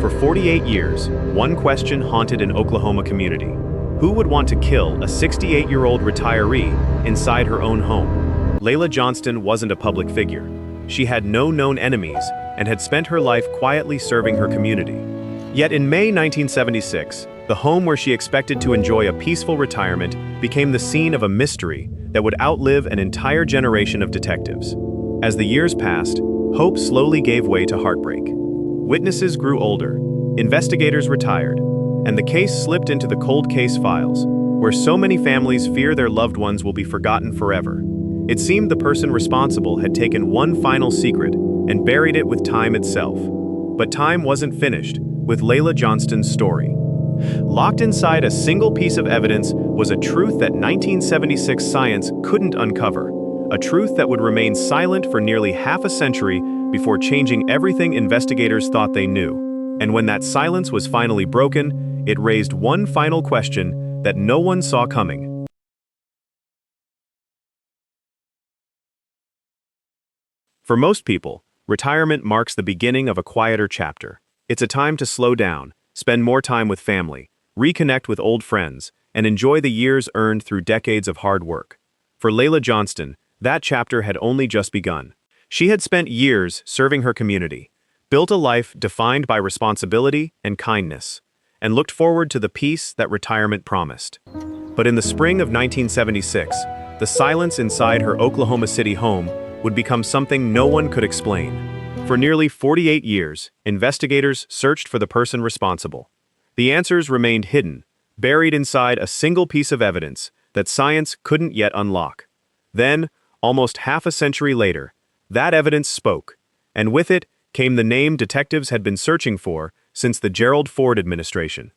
For 48 years, one question haunted an Oklahoma community. Who would want to kill a 68-year-old retiree inside her own home? Lela Johnston wasn't a public figure. She had no known enemies and had spent her life quietly serving her community. Yet in May 1976, the home where she expected to enjoy a peaceful retirement became the scene of a mystery that would outlive an entire generation of detectives. As the years passed, hope slowly gave way to heartbreak. Witnesses grew older, investigators retired, and the case slipped into the cold case files, where so many families fear their loved ones will be forgotten forever. It seemed the person responsible had taken one final secret and buried it with time itself. But time wasn't finished with Lela Johnston's story. Locked inside a single piece of evidence was a truth that 1976 science couldn't uncover, a truth that would remain silent for nearly half a century before changing everything investigators thought they knew. And when that silence was finally broken, it raised one final question that no one saw coming. For most people, retirement marks the beginning of a quieter chapter. It's a time to slow down, spend more time with family, reconnect with old friends, and enjoy the years earned through decades of hard work. For Lela Johnston, that chapter had only just begun. She had spent years serving her community, built a life defined by responsibility and kindness, and looked forward to the peace that retirement promised. But in the spring of 1976, the silence inside her Oklahoma City home would become something no one could explain. For nearly 48 years, investigators searched for the person responsible. The answers remained hidden, buried inside a single piece of evidence that science couldn't yet unlock. Then, almost half a century later, that evidence spoke, and with it came the name detectives had been searching for since the Gerald Ford administration.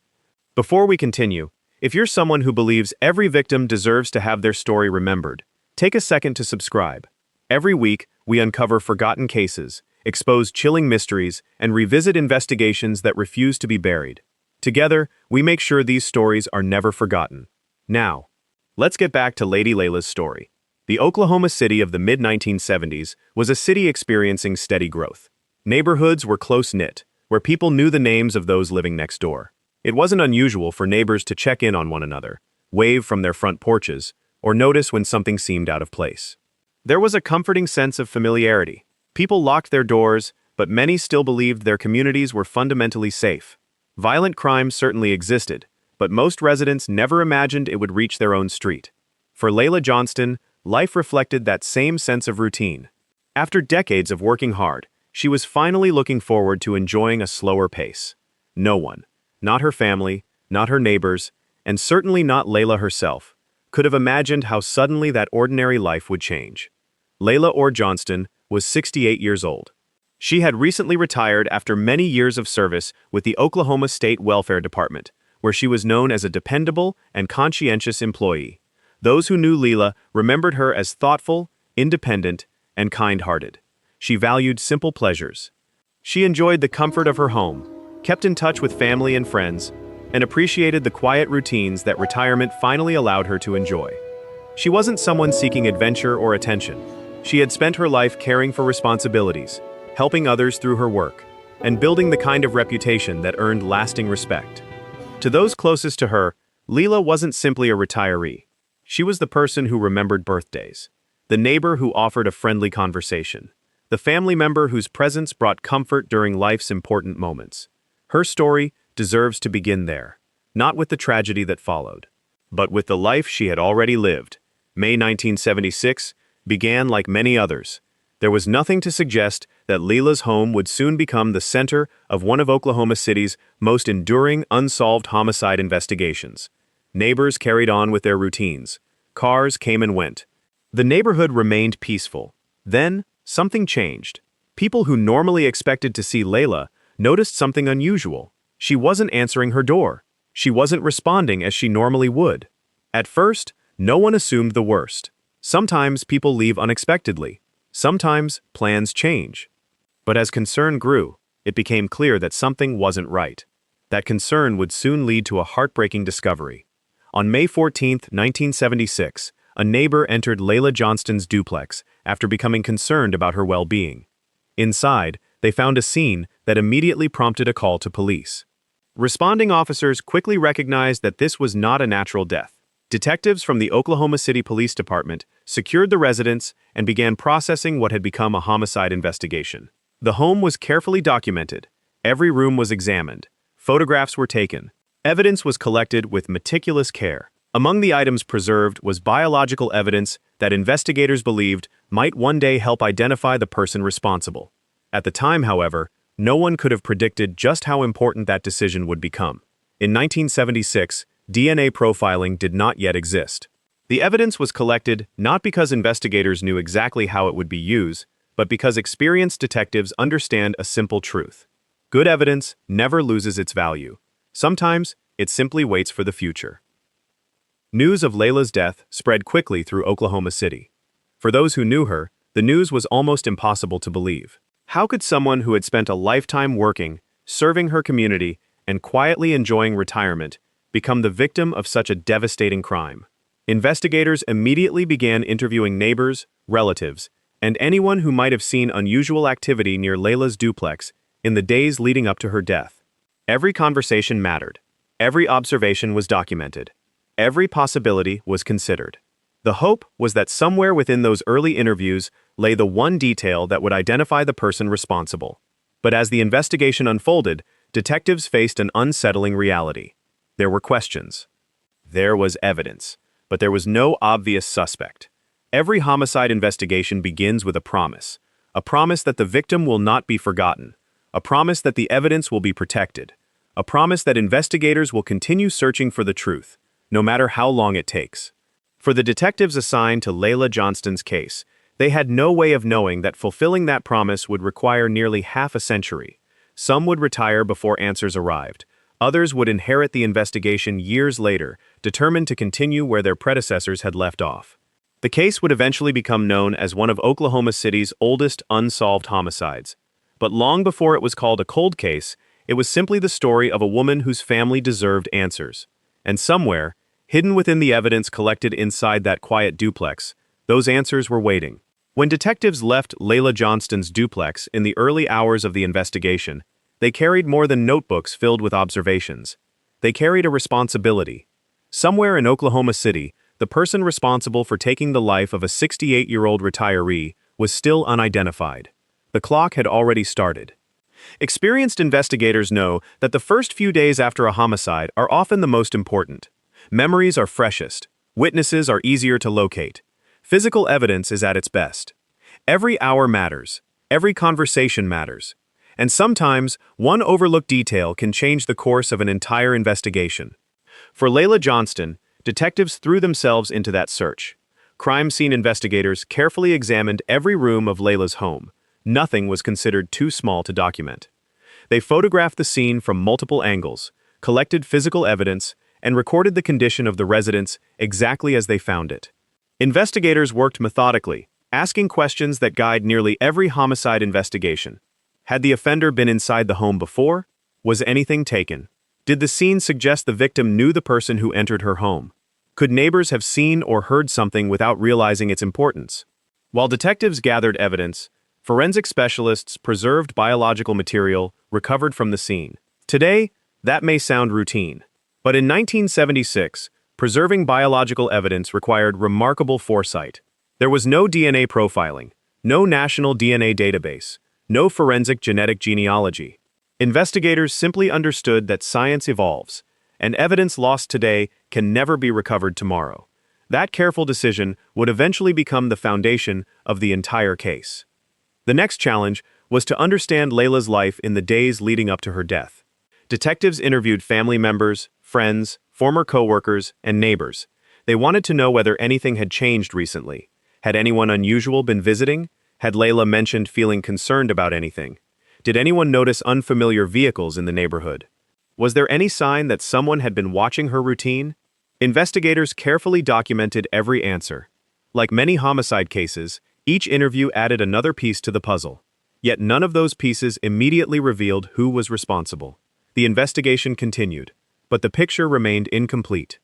Before we continue, if you're someone who believes every victim deserves to have their story remembered, take a second to subscribe. Every week, we uncover forgotten cases, expose chilling mysteries, and revisit investigations that refuse to be buried. Together, we make sure these stories are never forgotten. Now, let's get back to Lady Lela's story. The Oklahoma City of the mid-1970s was a city experiencing steady growth. Neighborhoods were close-knit, where people knew the names of those living next door. It wasn't unusual for neighbors to check in on one another, wave from their front porches, or notice when something seemed out of place. There was a comforting sense of familiarity. People locked their doors, but many still believed their communities were fundamentally safe. Violent crime certainly existed, but most residents never imagined it would reach their own street. For Lela Johnston, life reflected that same sense of routine. After decades of working hard, she was finally looking forward to enjoying a slower pace. No one, not her family, not her neighbors, and certainly not Lela herself, could have imagined how suddenly that ordinary life would change. Lela Johnston was 68 years old. She had recently retired after many years of service with the Oklahoma State Welfare Department, where she was known as a dependable and conscientious employee. Those who knew Lela remembered her as thoughtful, independent, and kind-hearted. She valued simple pleasures. She enjoyed the comfort of her home, kept in touch with family and friends, and appreciated the quiet routines that retirement finally allowed her to enjoy. She wasn't someone seeking adventure or attention. She had spent her life caring for responsibilities, helping others through her work, and building the kind of reputation that earned lasting respect. To those closest to her, Lela wasn't simply a retiree. She was the person who remembered birthdays, the neighbor who offered a friendly conversation, the family member whose presence brought comfort during life's important moments. Her story deserves to begin there, not with the tragedy that followed, but with the life she had already lived. May 1976 began like many others. There was nothing to suggest that Lela's home would soon become the center of one of Oklahoma City's most enduring unsolved homicide investigations. Neighbors carried on with their routines. Cars came and went. The neighborhood remained peaceful. Then, something changed. People who normally expected to see Lela noticed something unusual. She wasn't answering her door. She wasn't responding as she normally would. At first, no one assumed the worst. Sometimes people leave unexpectedly. Sometimes plans change. But as concern grew, it became clear that something wasn't right. That concern would soon lead to a heartbreaking discovery. On May 14, 1976, a neighbor entered Lela Johnston's duplex after becoming concerned about her well-being. Inside, they found a scene that immediately prompted a call to police. Responding officers quickly recognized that this was not a natural death. Detectives from the Oklahoma City Police Department secured the residence and began processing what had become a homicide investigation. The home was carefully documented. Every room was examined. Photographs were taken. Evidence was collected with meticulous care. Among the items preserved was biological evidence that investigators believed might one day help identify the person responsible. At the time, however, no one could have predicted just how important that decision would become. In 1976, DNA profiling did not yet exist. The evidence was collected not because investigators knew exactly how it would be used, but because experienced detectives understand a simple truth. Good evidence never loses its value. Sometimes, it simply waits for the future. News of Lela's death spread quickly through Oklahoma City. For those who knew her, the news was almost impossible to believe. How could someone who had spent a lifetime working, serving her community, and quietly enjoying retirement become the victim of such a devastating crime? Investigators immediately began interviewing neighbors, relatives, and anyone who might have seen unusual activity near Lela's duplex in the days leading up to her death. Every conversation mattered. Every observation was documented. Every possibility was considered. The hope was that somewhere within those early interviews lay the one detail that would identify the person responsible. But as the investigation unfolded, detectives faced an unsettling reality. There were questions. There was evidence, but there was no obvious suspect. Every homicide investigation begins with a promise that the victim will not be forgotten, a promise that the evidence will be protected, a promise that investigators will continue searching for the truth, no matter how long it takes. For the detectives assigned to Lela Johnston's case, they had no way of knowing that fulfilling that promise would require nearly half a century. Some would retire before answers arrived. Others would inherit the investigation years later, determined to continue where their predecessors had left off. The case would eventually become known as one of Oklahoma City's oldest unsolved homicides. But long before it was called a cold case, it was simply the story of a woman whose family deserved answers. And somewhere, hidden within the evidence collected inside that quiet duplex, those answers were waiting. When detectives left Lela Johnston's duplex in the early hours of the investigation, they carried more than notebooks filled with observations. They carried a responsibility. Somewhere in Oklahoma City, the person responsible for taking the life of a 68-year-old retiree was still unidentified. The clock had already started. Experienced investigators know that the first few days after a homicide are often the most important. Memories are freshest. Witnesses are easier to locate. Physical evidence is at its best. Every hour matters. Every conversation matters. And sometimes, one overlooked detail can change the course of an entire investigation. For Lela Johnston, detectives threw themselves into that search. Crime scene investigators carefully examined every room of Lela's home. Nothing was considered too small to document. They photographed the scene from multiple angles, collected physical evidence, and recorded the condition of the residence exactly as they found it. Investigators worked methodically, asking questions that guide nearly every homicide investigation. Had the offender been inside the home before? Was anything taken? Did the scene suggest the victim knew the person who entered her home? Could neighbors have seen or heard something without realizing its importance? While detectives gathered evidence, forensic specialists preserved biological material recovered from the scene. Today, that may sound routine. But in 1976, preserving biological evidence required remarkable foresight. There was no DNA profiling, no national DNA database, no forensic genetic genealogy. Investigators simply understood that science evolves, and evidence lost today can never be recovered tomorrow. That careful decision would eventually become the foundation of the entire case. The next challenge was to understand Lela's life in the days leading up to her death. Detectives interviewed family members, friends, former coworkers, and neighbors. They wanted to know whether anything had changed recently. Had anyone unusual been visiting? Had Lela mentioned feeling concerned about anything? Did anyone notice unfamiliar vehicles in the neighborhood? Was there any sign that someone had been watching her routine? Investigators carefully documented every answer. Like many homicide cases, each interview added another piece to the puzzle. Yet none of those pieces immediately revealed who was responsible. The investigation continued, but the picture remained incomplete.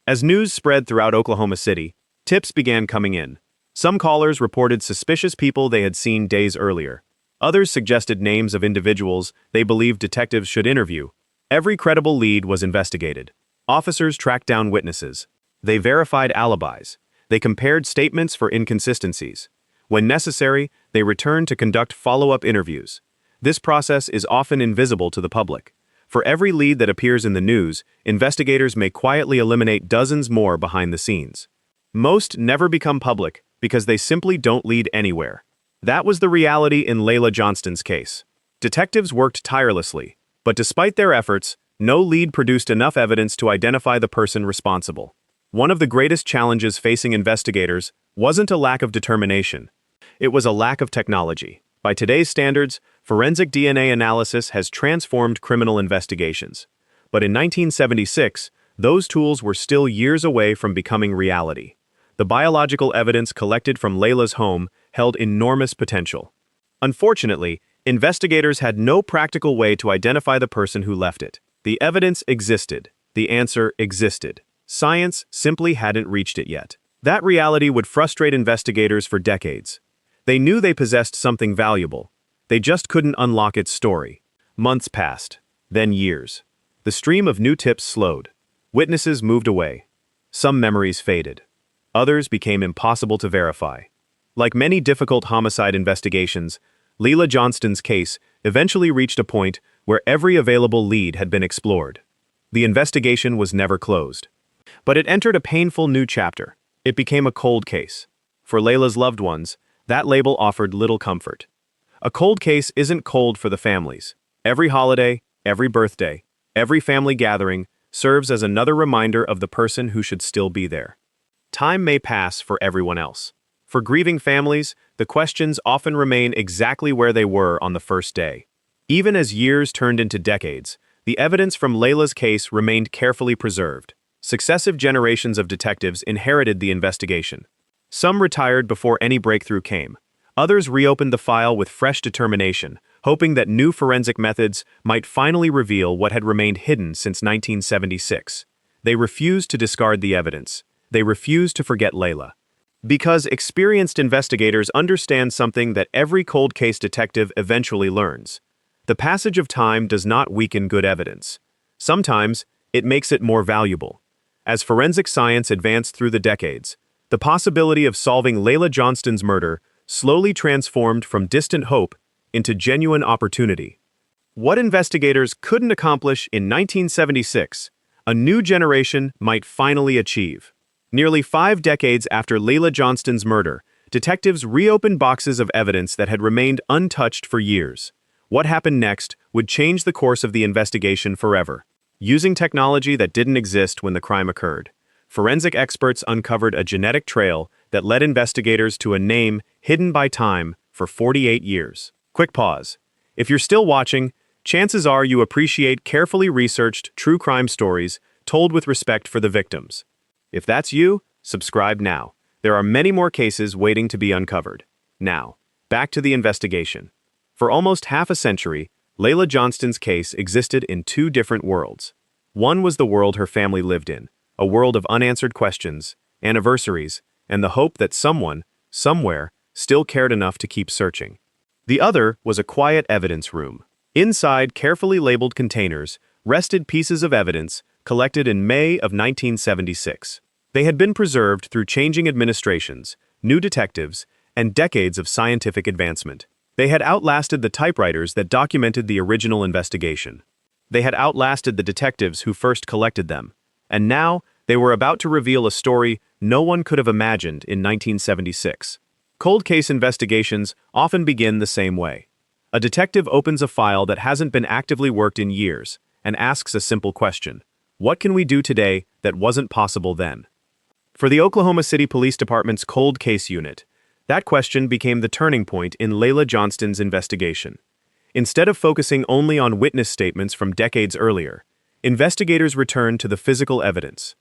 As news spread throughout Oklahoma City, tips began coming in. Some callers reported suspicious people they had seen days earlier. Others suggested names of individuals they believed detectives should interview. Every credible lead was investigated. Officers tracked down witnesses. They verified alibis. They compared statements for inconsistencies. When necessary, they returned to conduct follow-up interviews. This process is often invisible to the public. For every lead that appears in the news, investigators may quietly eliminate dozens more behind the scenes. Most never become public because they simply don't lead anywhere. That was the reality in Lela Johnston's case. Detectives worked tirelessly, but despite their efforts, no lead produced enough evidence to identify the person responsible. One of the greatest challenges facing investigators wasn't a lack of determination. It was a lack of technology. By today's standards, forensic DNA analysis has transformed criminal investigations. But in 1976, those tools were still years away from becoming reality. The biological evidence collected from Lela's home held enormous potential. Unfortunately, investigators had no practical way to identify the person who left it. The evidence existed. The answer existed. Science simply hadn't reached it yet. That reality would frustrate investigators for decades. They knew they possessed something valuable. They just couldn't unlock its story. Months passed, then years. The stream of new tips slowed. Witnesses moved away. Some memories faded. Others became impossible to verify. Like many difficult homicide investigations, Lela Johnston's case eventually reached a point where every available lead had been explored. The investigation was never closed. But it entered a painful new chapter. It became a cold case. For Lela's loved ones, that label offered little comfort. A cold case isn't cold for the families. Every holiday, every birthday, every family gathering serves as another reminder of the person who should still be there. Time may pass for everyone else. For grieving families, the questions often remain exactly where they were on the first day. Even as years turned into decades, the evidence from Lela's case remained carefully preserved. Successive generations of detectives inherited the investigation. Some retired before any breakthrough came. Others reopened the file with fresh determination, hoping that new forensic methods might finally reveal what had remained hidden since 1976. They refused to discard the evidence. They refused to forget Lela. Because experienced investigators understand something that every cold case detective eventually learns. The passage of time does not weaken good evidence. Sometimes, it makes it more valuable. As forensic science advanced through the decades, the possibility of solving Lela Johnston's murder slowly transformed from distant hope into genuine opportunity. What investigators couldn't accomplish in 1976, a new generation might finally achieve. Nearly 5 decades after Lela Johnston's murder, detectives reopened boxes of evidence that had remained untouched for years. What happened next would change the course of the investigation forever. Using technology that didn't exist when the crime occurred, forensic experts uncovered a genetic trail that led investigators to a name hidden by time for 48 years. Quick pause. If you're still watching, chances are you appreciate carefully researched true crime stories told with respect for the victims. If that's you, subscribe now. There are many more cases waiting to be uncovered. Now, back to the investigation. For almost half a century, Lela Johnston's case existed in 2 different worlds. One was the world her family lived in, a world of unanswered questions, anniversaries, and the hope that someone, somewhere, still cared enough to keep searching. The other was a quiet evidence room. Inside carefully labeled containers rested pieces of evidence collected in May of 1976. They had been preserved through changing administrations, new detectives, and decades of scientific advancement. They had outlasted the typewriters that documented the original investigation. They had outlasted the detectives who first collected them. And now, they were about to reveal a story no one could have imagined in 1976. Cold case investigations often begin the same way. A detective opens a file that hasn't been actively worked in years and asks a simple question: what can we do today that wasn't possible then? For the Oklahoma City Police Department's Cold Case Unit, that question became the turning point in Lela Johnston's investigation. Instead of focusing only on witness statements from decades earlier, investigators returned to the physical evidence.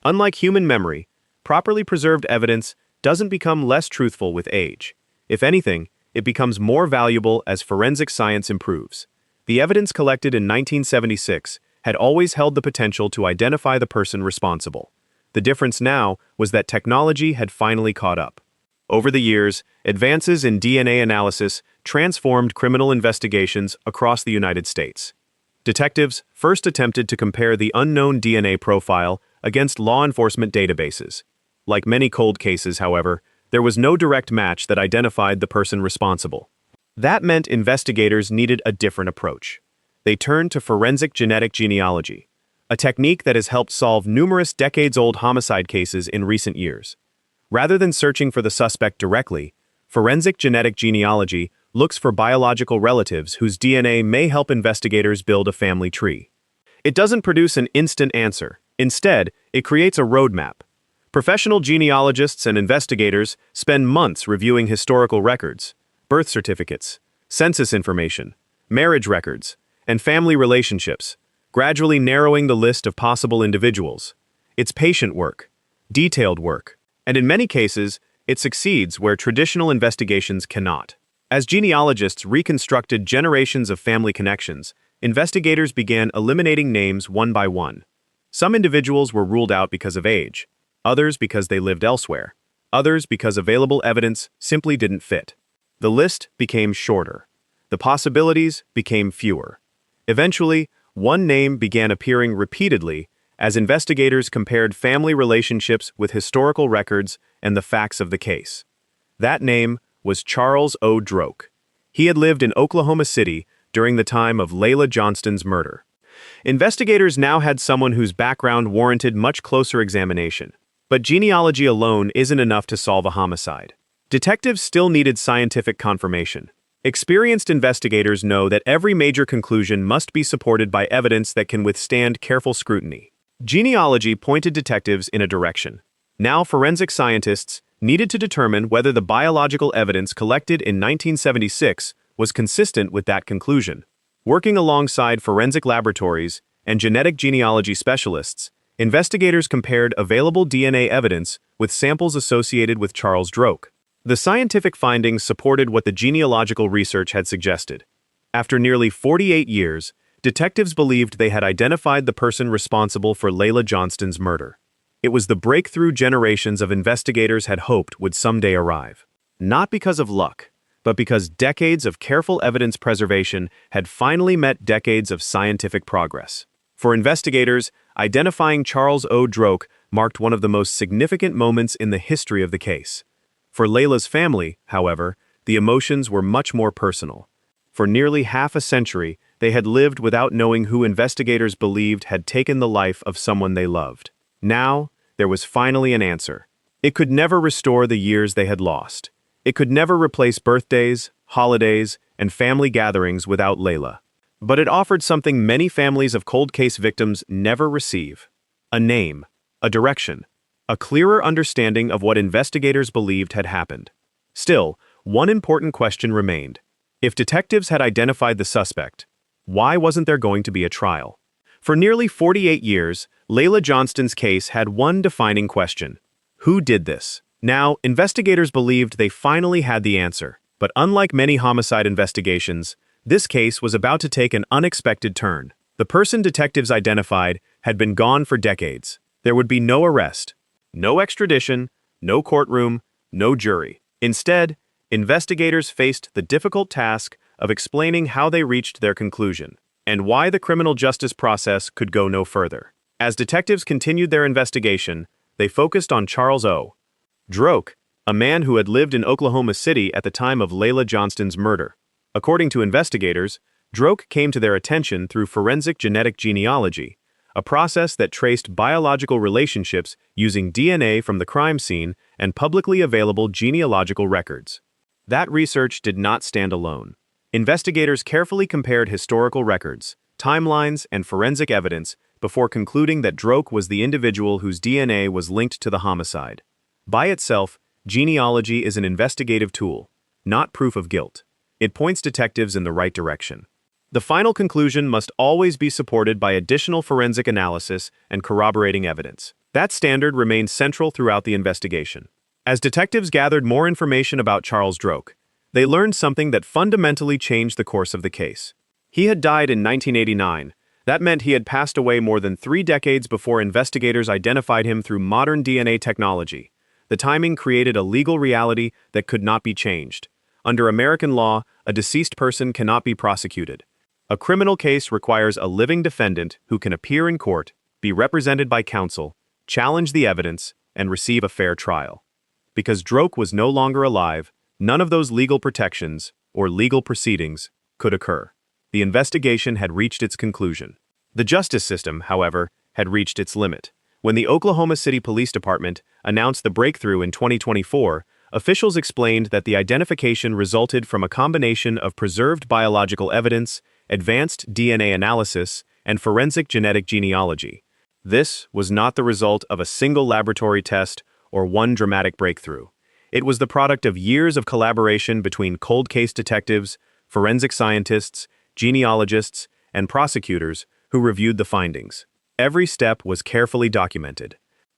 Unlike human memory, properly preserved evidence doesn't become less truthful with age. If anything, it becomes more valuable as forensic science improves. The evidence collected in 1976 had always held the potential to identify the person responsible. The difference now was that technology had finally caught up. Over the years, advances in DNA analysis transformed criminal investigations across the United States. Detectives first attempted to compare the unknown DNA profile against law enforcement databases. Like many cold cases, however, there was no direct match that identified the person responsible. That meant investigators needed a different approach. They turned to forensic genetic genealogy, a technique that has helped solve numerous decades-old homicide cases in recent years. Rather than searching for the suspect directly, forensic genetic genealogy looks for biological relatives whose DNA may help investigators build a family tree. It doesn't produce an instant answer. Instead, it creates a roadmap. Professional genealogists and investigators spend months reviewing historical records, birth certificates, census information, marriage records, and family relationships, gradually narrowing the list of possible individuals. It's patient work, detailed work, and in many cases, it succeeds where traditional investigations cannot. As genealogists reconstructed generations of family connections, investigators began eliminating names one by one. Some individuals were ruled out because of age, others because they lived elsewhere, others because available evidence simply didn't fit. The list became shorter. The possibilities became fewer. Eventually, one name began appearing repeatedly as investigators compared family relationships with historical records and the facts of the case. That name was Charles O. Droke. He had lived in Oklahoma City during the time of Lela Johnston's murder. Investigators now had someone whose background warranted much closer examination. But genealogy alone isn't enough to solve a homicide. Detectives still needed scientific confirmation. Experienced investigators know that every major conclusion must be supported by evidence that can withstand careful scrutiny. Genealogy pointed detectives in a direction. Now forensic scientists needed to determine whether the biological evidence collected in 1976 was consistent with that conclusion. Working alongside forensic laboratories and genetic genealogy specialists, investigators compared available DNA evidence with samples associated with Charles Droke. The scientific findings supported what the genealogical research had suggested. After nearly 48 years, detectives believed they had identified the person responsible for Lela Johnston's murder. It was the breakthrough generations of investigators had hoped would someday arrive. Not because of luck, but because decades of careful evidence preservation had finally met decades of scientific progress. For investigators, identifying Charles O. Droke marked one of the most significant moments in the history of the case. For Lela's family, however, the emotions were much more personal. For nearly half a century, they had lived without knowing who investigators believed had taken the life of someone they loved. Now, there was finally an answer. It could never restore the years they had lost. It could never replace birthdays, holidays, and family gatherings without Lela. But it offered something many families of cold case victims never receive: a name, a direction, a clearer understanding of what investigators believed had happened. Still, one important question remained. If detectives had identified the suspect, why wasn't there going to be a trial? For nearly 48 years, Lela Johnston's case had one defining question: who did this? Now, investigators believed they finally had the answer, but unlike many homicide investigations, this case was about to take an unexpected turn. The person detectives identified had been gone for decades. There would be no arrest, no extradition, no courtroom, no jury. Instead, investigators faced the difficult task of explaining how they reached their conclusion and why the criminal justice process could go no further. As detectives continued their investigation, they focused on Charles O. Droke, a man who had lived in Oklahoma City at the time of Lela Johnston's murder. According to investigators, Droke came to their attention through forensic genetic genealogy, a process that traced biological relationships using DNA from the crime scene and publicly available genealogical records. That research did not stand alone. Investigators carefully compared historical records, timelines, and forensic evidence before concluding that Droke was the individual whose DNA was linked to the homicide. By itself, genealogy is an investigative tool, not proof of guilt. It points detectives in the right direction. The final conclusion must always be supported by additional forensic analysis and corroborating evidence. That standard remained central throughout the investigation. As detectives gathered more information about Charles Droke, they learned something that fundamentally changed the course of the case. He had died in 1989. That meant he had passed away more than 3 decades before investigators identified him through modern DNA technology. The timing created a legal reality that could not be changed. Under American law, a deceased person cannot be prosecuted. A criminal case requires a living defendant who can appear in court, be represented by counsel, challenge the evidence, and receive a fair trial. Because Droke was no longer alive, none of those legal protections, or legal proceedings, could occur. The investigation had reached its conclusion. The justice system, however, had reached its limit. When the Oklahoma City Police Department announced the breakthrough in 2024, officials explained that the identification resulted from a combination of preserved biological evidence, advanced DNA analysis, and forensic genetic genealogy. This was not the result of a single laboratory test or one dramatic breakthrough. It was the product of years of collaboration between cold case detectives, forensic scientists, genealogists, and prosecutors who reviewed the findings. Every step was carefully documented.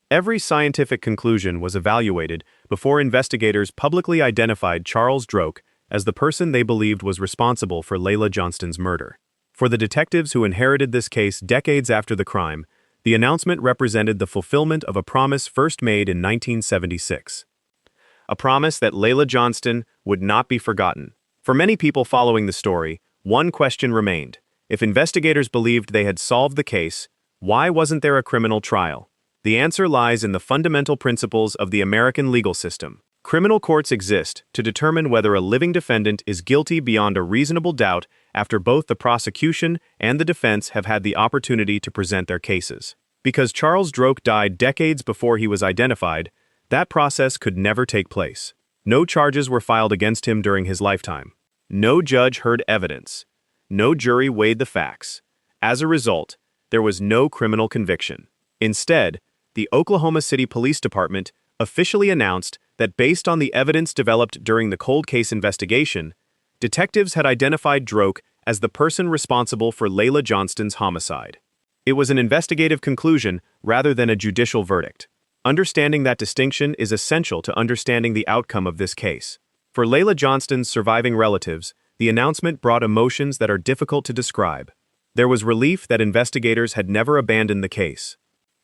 Every scientific conclusion was evaluated before investigators publicly identified Charles Droke as the person they believed was responsible for Lela Johnston's murder. For the detectives who inherited this case decades after the crime, the announcement represented the fulfillment of a promise first made in 1976. A promise that Lela Johnston would not be forgotten. For many people following the story, one question remained. If investigators believed they had solved the case, why wasn't there a criminal trial? The answer lies in the fundamental principles of the American legal system. Criminal courts exist to determine whether a living defendant is guilty beyond a reasonable doubt after both the prosecution and the defense have had the opportunity to present their cases. Because Charles Droke died decades before he was identified, that process could never take place. No charges were filed against him during his lifetime. No judge heard evidence. No jury weighed the facts. As a result, there was no criminal conviction. Instead, the Oklahoma City Police Department officially announced that based on the evidence developed during the cold case investigation, detectives had identified Droke as the person responsible for Lela Johnston's homicide. It was an investigative conclusion rather than a judicial verdict. Understanding that distinction is essential to understanding the outcome of this case. For Lela Johnston's surviving relatives, the announcement brought emotions that are difficult to describe. There was relief that investigators had never abandoned the case.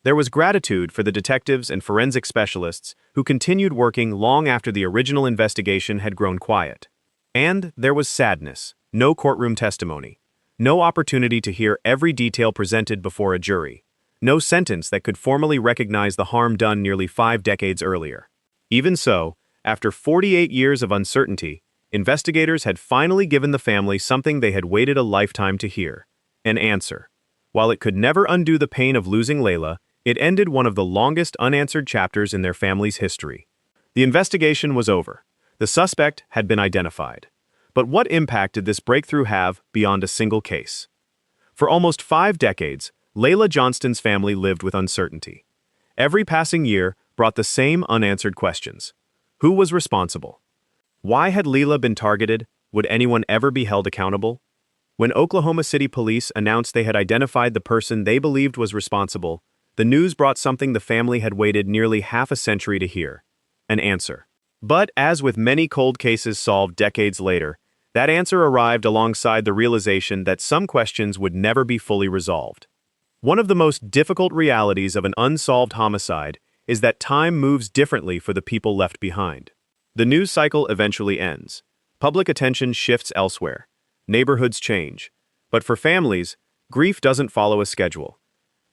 There was gratitude for the detectives and forensic specialists who continued working long after the original investigation had grown quiet. And there was sadness, no courtroom testimony, no opportunity to hear every detail presented before a jury, no sentence that could formally recognize the harm done nearly 5 decades earlier. Even so, after 48 years of uncertainty, investigators had finally given the family something they had waited a lifetime to hear: an answer. While it could never undo the pain of losing Lela, it ended one of the longest unanswered chapters in their family's history. The investigation was over. The suspect had been identified. But what impact did this breakthrough have beyond a single case? For almost 5 decades, Lela Johnston's family lived with uncertainty. Every passing year brought the same unanswered questions. Who was responsible? Why had Lela been targeted? Would anyone ever be held accountable? When Oklahoma City police announced they had identified the person they believed was responsible, the news brought something the family had waited nearly half a century to hear: an answer. But as with many cold cases solved decades later, that answer arrived alongside the realization that some questions would never be fully resolved. One of the most difficult realities of an unsolved homicide is that time moves differently for the people left behind. The news cycle eventually ends. Public attention shifts elsewhere. Neighborhoods change. But for families, grief doesn't follow a schedule.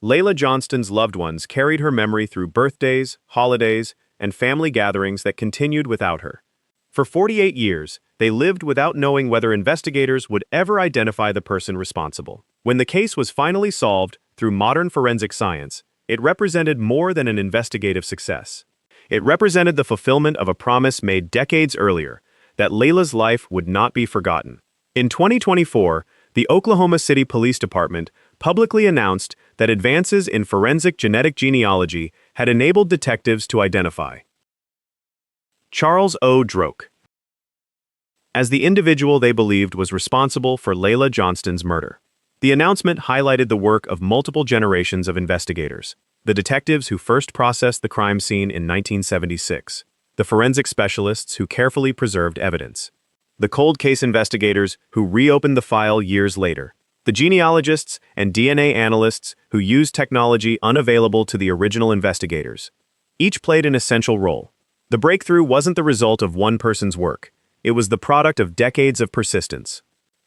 Lela Johnston's loved ones carried her memory through birthdays, holidays, and family gatherings that continued without her. For 48 years, they lived without knowing whether investigators would ever identify the person responsible. When the case was finally solved through modern forensic science, it represented more than an investigative success. It represented the fulfillment of a promise made decades earlier, that Lela's life would not be forgotten. In 2024, the Oklahoma City Police Department publicly announced that advances in forensic genetic genealogy had enabled detectives to identify Charles O. Droke as the individual they believed was responsible for Lela Johnston's murder. The announcement highlighted the work of multiple generations of investigators: the detectives who first processed the crime scene in 1976, the forensic specialists who carefully preserved evidence, the cold case investigators who reopened the file years later, the genealogists and DNA analysts who used technology unavailable to the original investigators. Each played an essential role. The breakthrough wasn't the result of one person's work. it was the product of decades of persistence.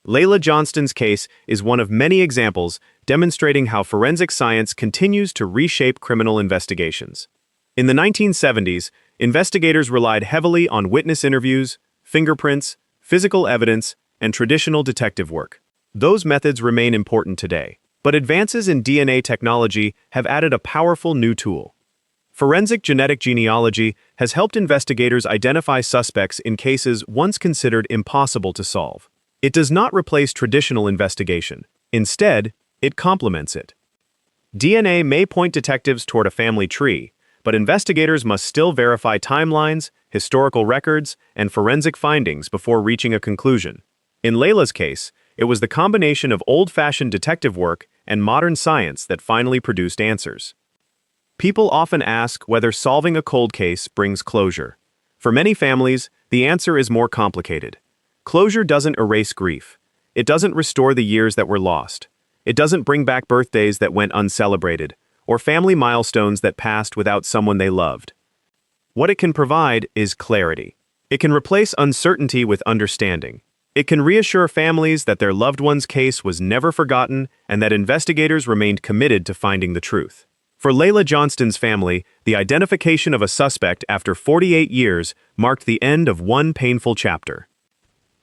Lela Johnston's case is one of many examples demonstrating how forensic science continues to reshape criminal investigations. In the 1970s, investigators relied heavily on witness interviews, fingerprints, physical evidence, and traditional detective work. Those methods remain important today, but advances in DNA technology have added a powerful new tool. Forensic genetic genealogy has helped investigators identify suspects in cases once considered impossible to solve. It does not replace traditional investigation. Instead, it complements it. DNA may point detectives toward a family tree, but investigators must still verify timelines, historical records, and forensic findings before reaching a conclusion. In Lela's case, it was the combination of old-fashioned detective work and modern science that finally produced answers. People often ask whether solving a cold case brings closure. For many families, the answer is more complicated. Closure doesn't erase grief. It doesn't restore the years that were lost. It doesn't bring back birthdays that went uncelebrated, or family milestones that passed without someone they loved. What it can provide is clarity. It can replace uncertainty with understanding. It can reassure families that their loved one's case was never forgotten and that investigators remained committed to finding the truth. For Lela Johnston's family, the identification of a suspect after 48 years marked the end of one painful chapter.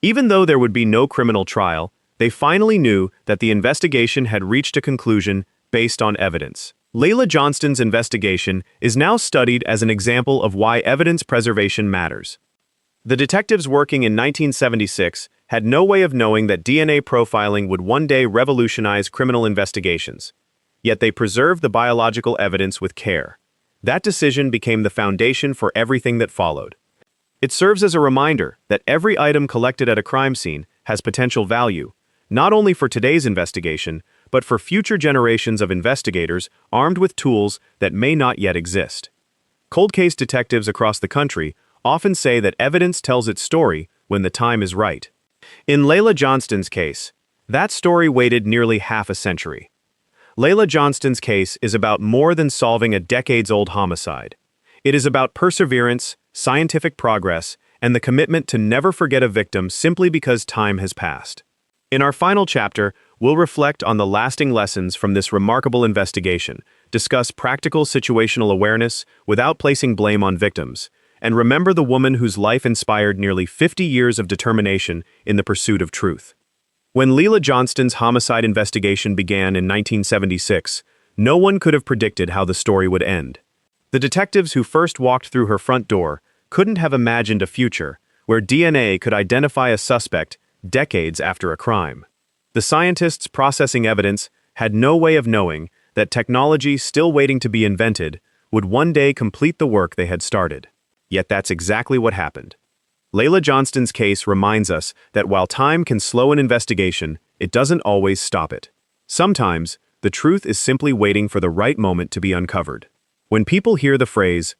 Even though there would be no criminal trial, they finally knew that the investigation had reached a conclusion based on evidence. Lela Johnston's investigation is now studied as an example of why evidence preservation matters. The detectives working in 1976 had no way of knowing that DNA profiling would one day revolutionize criminal investigations. Yet they preserved the biological evidence with care. That decision became the foundation for everything that followed. It serves as a reminder that every item collected at a crime scene has potential value, not only for today's investigation, but for future generations of investigators armed with tools that may not yet exist. Cold case detectives across the country often say that evidence tells its story when the time is right. In Lela Johnston's case, that story waited nearly half a century. Lela Johnston's case is about more than solving a decades-old homicide. It is about perseverance, scientific progress, and the commitment to never forget a victim simply because time has passed. In our final chapter, we'll reflect on the lasting lessons from this remarkable investigation, discuss practical situational awareness without placing blame on victims, and remember the woman whose life inspired nearly 50 years of determination in the pursuit of truth. When Lela Johnston's homicide investigation began in 1976, no one could have predicted how the story would end. The detectives who first walked through her front door couldn't have imagined a future where DNA could identify a suspect decades after a crime. The scientists processing evidence had no way of knowing that technology still waiting to be invented would one day complete the work they had started. Yet that's exactly what happened. Lela Johnston's case reminds us that while time can slow an investigation, it doesn't always stop it. Sometimes, the truth is simply waiting for the right moment to be uncovered. When people hear the phrase,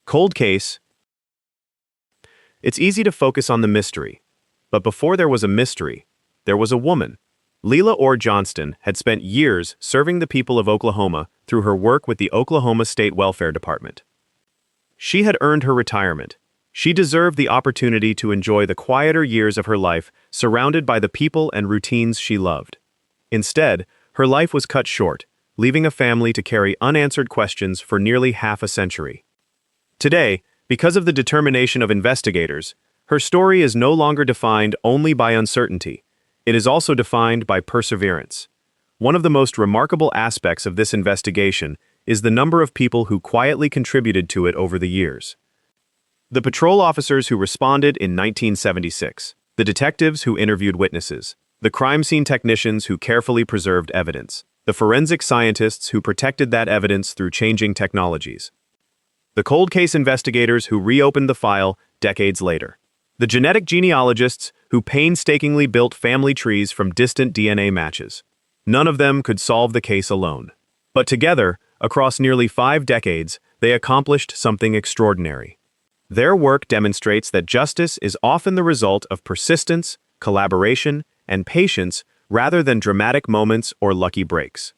cold case, it's easy to focus on the mystery. But before there was a mystery, there was a woman. Lela Johnston had spent years serving the people of Oklahoma through her work with the Oklahoma State Welfare Department. She had earned her retirement. She deserved the opportunity to enjoy the quieter years of her life surrounded by the people and routines she loved. Instead, her life was cut short, leaving a family to carry unanswered questions for nearly half a century. Today, because of the determination of investigators, her story is no longer defined only by uncertainty. It is also defined by perseverance. One of the most remarkable aspects of this investigation is the number of people who quietly contributed to it over the years. The patrol officers who responded in 1976, the detectives who interviewed witnesses, the crime scene technicians who carefully preserved evidence, the forensic scientists who protected that evidence through changing technologies, the cold case investigators who reopened the file decades later, the genetic genealogists who painstakingly built family trees from distant DNA matches. None of them could solve the case alone. But together, across nearly 5 decades, they accomplished something extraordinary. Their work demonstrates that justice is often the result of persistence, collaboration, and patience rather than dramatic moments or lucky breaks.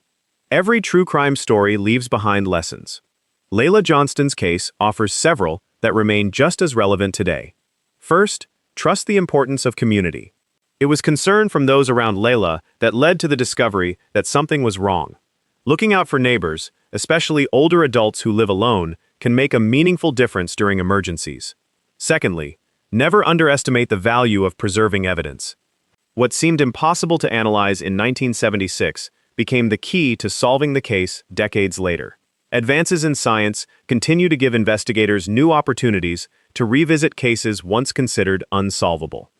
Every true crime story leaves behind lessons. Lela Johnston's case offers several that remain just as relevant today. First, trust the importance of community. It was concern from those around Lela that led to the discovery that something was wrong. Looking out for neighbors, especially older adults who live alone, can make a meaningful difference during emergencies. Secondly, never underestimate the value of preserving evidence. What seemed impossible to analyze in 1976 became the key to solving the case decades later. Advances in science continue to give investigators new opportunities to revisit cases once considered unsolvable.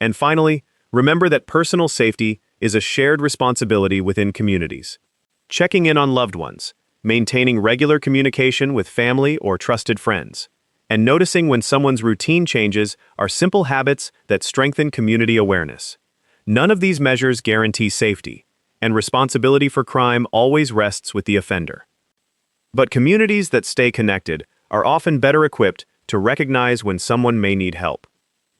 And finally, remember that personal safety is a shared responsibility within communities. Checking in on loved ones, maintaining regular communication with family or trusted friends, and noticing when someone's routine changes are simple habits that strengthen community awareness. None of these measures guarantee safety, and responsibility for crime always rests with the offender. But communities that stay connected are often better equipped to recognize when someone may need help.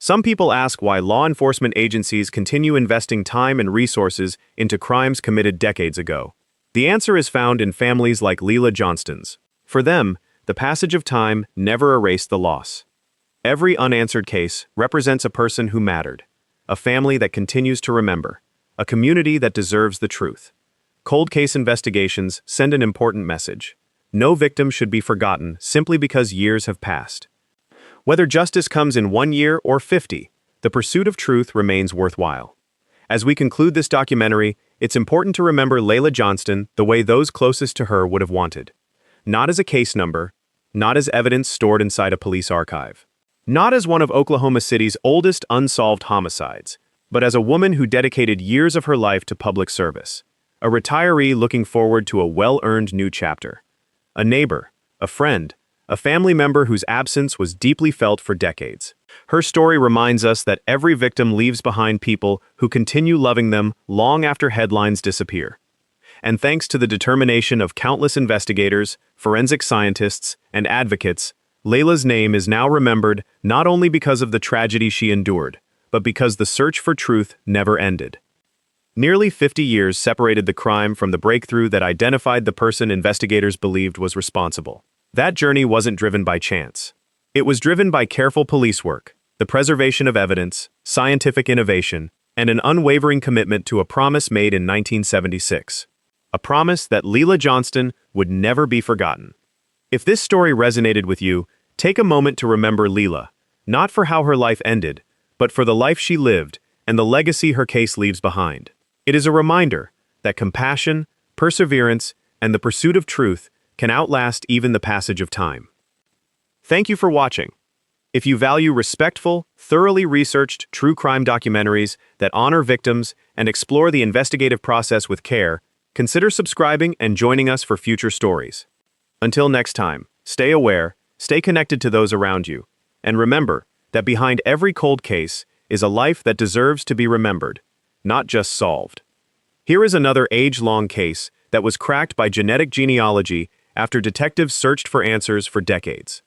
Some people ask why law enforcement agencies continue investing time and resources into crimes committed decades ago. The answer is found in families like Lela Johnston's. For them, the passage of time never erased the loss. Every unanswered case represents a person who mattered, a family that continues to remember, a community that deserves the truth. Cold case investigations send an important message. No victim should be forgotten simply because years have passed. Whether justice comes in 1 year or 50, the pursuit of truth remains worthwhile. As we conclude this documentary, it's important to remember Lela Johnston the way those closest to her would have wanted. Not as a case number, not as evidence stored inside a police archive, not as one of Oklahoma City's oldest unsolved homicides, but as a woman who dedicated years of her life to public service, a retiree looking forward to a well-earned new chapter, a neighbor, a friend, a family member whose absence was deeply felt for decades. Her story reminds us that every victim leaves behind people who continue loving them long after headlines disappear. And thanks to the determination of countless investigators, forensic scientists, and advocates, Lela's name is now remembered not only because of the tragedy she endured, but because the search for truth never ended. Nearly 50 years separated the crime from the breakthrough that identified the person investigators believed was responsible. That journey wasn't driven by chance. It was driven by careful police work, the preservation of evidence, scientific innovation, and an unwavering commitment to a promise made in 1976. A promise that Lela Johnston would never be forgotten. If this story resonated with you, take a moment to remember Lela, not for how her life ended, but for the life she lived and the legacy her case leaves behind. It is a reminder that compassion, perseverance, and the pursuit of truth can outlast even the passage of time. Thank you for watching. If you value respectful, thoroughly researched true crime documentaries that honor victims and explore the investigative process with care, consider subscribing and joining us for future stories. Until next time, stay aware, stay connected to those around you, and remember that behind every cold case is a life that deserves to be remembered, not just solved. Here is another age-long case that was cracked by genealogy after detectives searched for answers for decades.